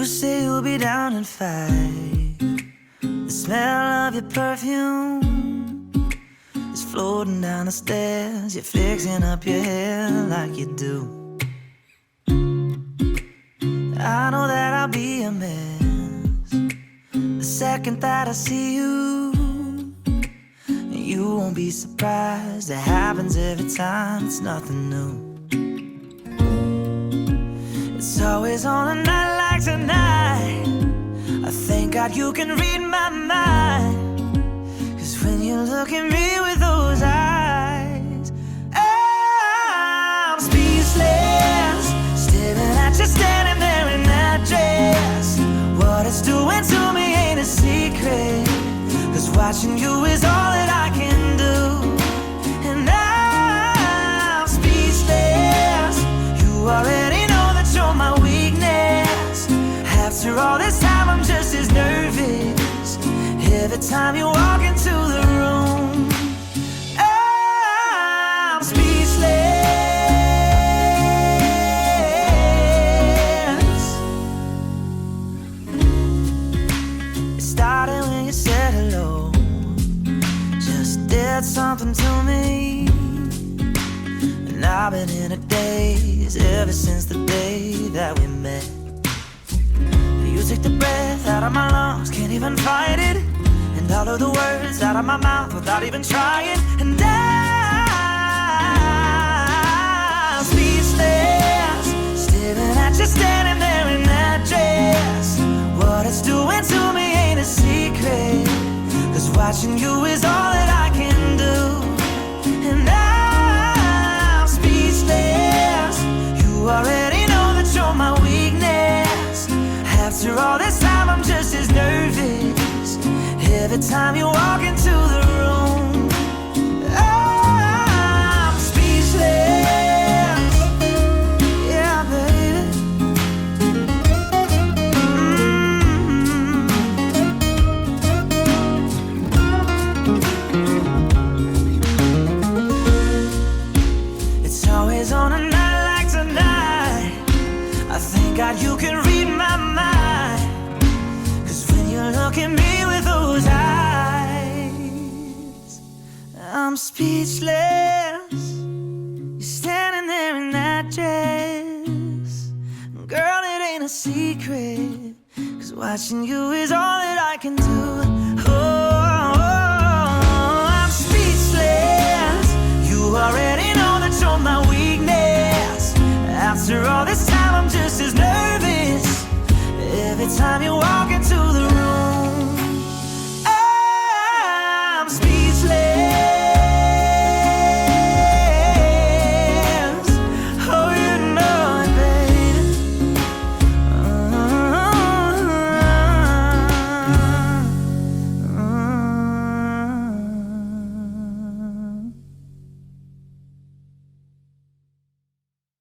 You say you'll be down in 5. The smell of your perfume is floating down the stairs. You're fixing up your hair like you do. I know that I'll be a mess the second that I see you. And you won't be surprised, it happens every time, it's nothing new. It's always on a night like tonight. I thank God you can read my mind. Cause when you look at me with those eyes, I'm speechless, staring at you standing there in that dress. What it's doing to me ain't a secret, cause watching you is all that I can do. And I'm speechless, you already know that you're my weakness. After all this time I'm just as nervous every time you walk into the room. I'm speechless. It started when you said hello, just did something to me. And I've been in a daze ever since the day that we met. You took the breath out of my lungs, can't even fight it. And all of the words out of my mouth without even trying. And I'm speechless, staring at you standing there in that dress. What it's doing to me ain't a secret, cause watching you is all that I can do. And I'm speechless, you already know that you're my weakness. After all this time I'm just as nervous every time you walk into the room. I'm speechless, yeah baby. It's always on a night like tonight. I thank God you can read my mind. You look at me with those eyes, I'm speechless. You're standing there in that dress. Girl, it ain't a secret, cause watching you is all that I can do.